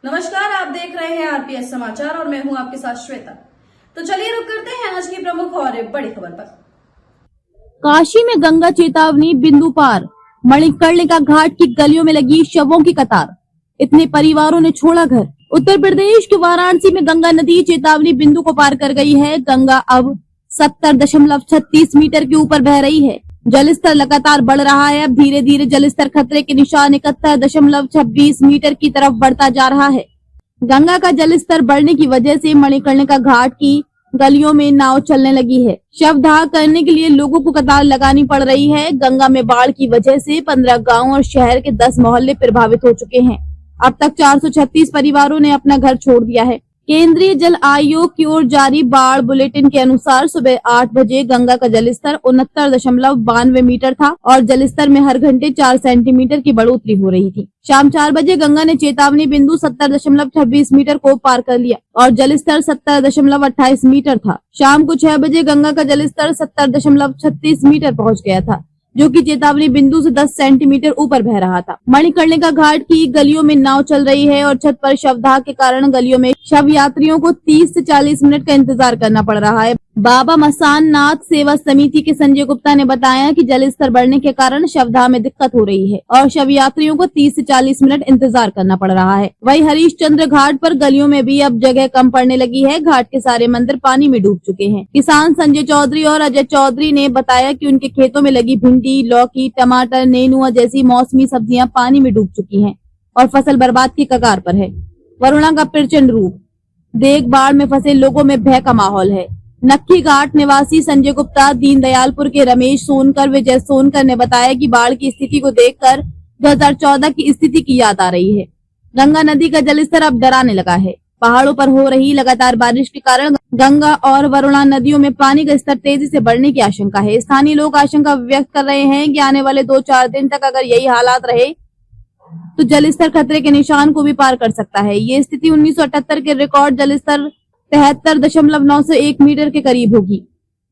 नमस्कार, आप देख रहे हैं आरपीएस समाचार और मैं हूं आपके साथ श्वेता। तो चलिए रुक करते हैं आज की प्रमुख और बड़ी खबर पर। काशी में गंगा चेतावनी बिंदु पार, मणिकर्णिका घाट की गलियों में लगी शवों की कतार, इतने परिवारों ने छोड़ा घर। उत्तर प्रदेश के वाराणसी में गंगा नदी चेतावनी बिंदु को पार कर गई है। गंगा अब 70.36 मीटर के ऊपर बह रही है। जलस्तर लगातार बढ़ रहा है। अब धीरे धीरे जलस्तर खतरे के निशान 71.26 मीटर की तरफ बढ़ता जा रहा है। गंगा का जलस्तर बढ़ने की वजह से मणिकर्णिका घाट की गलियों में नाव चलने लगी है। शवदाह करने के लिए लोगों को कतार लगानी पड़ रही है। गंगा में बाढ़ की वजह से 15 गांव और शहर के 10 मोहल्ले प्रभावित हो चुके हैं। अब तक 436 परिवारों ने अपना घर छोड़ दिया है। केंद्रीय जल आयोग की ओर जारी बाढ़ बुलेटिन के अनुसार सुबह 8 बजे गंगा का जलस्तर 69.92 मीटर था और जलस्तर में हर घंटे 4 सेंटीमीटर की बढ़ोतरी हो रही थी। शाम 4 बजे गंगा ने चेतावनी बिंदु 70.26 मीटर को पार कर लिया और जलस्तर 70.28 मीटर था। शाम को 6 बजे गंगा का जलस्तर 70.36 मीटर पहुँच गया था, जो कि चेतावनी बिंदु से 10 सेंटीमीटर ऊपर बह रहा था। मणिकर्णिका घाट की गलियों में नाव चल रही है और छत पर शवदाह के कारण गलियों में शव यात्रियों को 30 से 40 मिनट का इंतजार करना पड़ रहा है। बाबा मसान नाथ सेवा समिति के संजय गुप्ता ने बताया कि जलस्तर बढ़ने के कारण शवदाह में दिक्कत हो रही है और शव यात्रियों को 30 से 40 मिनट इंतजार करना पड़ रहा है। वहीं हरीशचंद्र घाट पर गलियों में भी अब जगह कम पड़ने लगी है। घाट के सारे मंदिर पानी में डूब चुके हैं। किसान संजय चौधरी और अजय चौधरी ने बताया कि उनके खेतों में लगी भिंडी, लौकी, टमाटर, नेनुआ जैसी मौसमी सब्जियां पानी में डूब चुकी हैं और फसल बर्बाद की कगार पर है। वरुणा का प्रचंड रूप, देख बाढ़ में फंसे लोगों में भय का माहौल है। नक्की घाट निवासी संजय गुप्ता, दीनदयालपुर के रमेश सोनकर, विजय सोनकर ने बताया कि बाढ़ की स्थिति को देखकर 2014 की स्थिति की याद आ रही है। गंगा नदी का जलस्तर अब डराने लगा है। पहाड़ों पर हो रही लगातार बारिश के कारण गंगा और वरुणा नदियों में पानी का स्तर तेजी से बढ़ने की आशंका है। स्थानीय लोग आशंका व्यक्त कर रहे हैं कि आने वाले 2-4 दिन तक अगर यही हालात रहे तो जलस्तर खतरे के निशान को भी पार कर सकता है। ये स्थिति 1978 के रिकॉर्ड जलस्तर 73.901 मीटर के करीब होगी।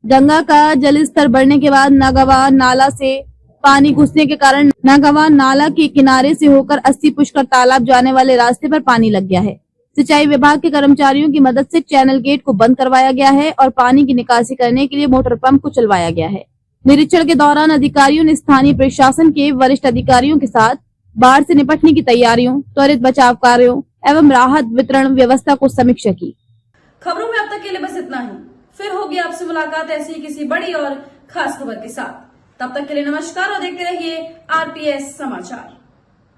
गंगा का जलस्तर बढ़ने के बाद नागवा नाला से पानी घुसने के कारण नागवा नाला के किनारे से होकर 80 पुष्कर तालाब जाने वाले रास्ते पर पानी लग गया है। सिंचाई विभाग के कर्मचारियों की मदद से चैनल गेट को बंद करवाया गया है और पानी की निकासी करने के लिए मोटर पंप को चलवाया गया है। निरीक्षण के दौरान अधिकारियों ने स्थानीय प्रशासन के वरिष्ठ अधिकारियों के साथ बाढ़ से निपटने की तैयारियों, त्वरित बचाव कार्यों एवं राहत वितरण व्यवस्था को समीक्षा की। खबरों में अब तक के लिए बस इतना ही। फिर होगी आपसे मुलाकात ऐसी किसी बड़ी और खास खबर के साथ। तब तक के लिए नमस्कार और देखते रहिए आरपीएस समाचार।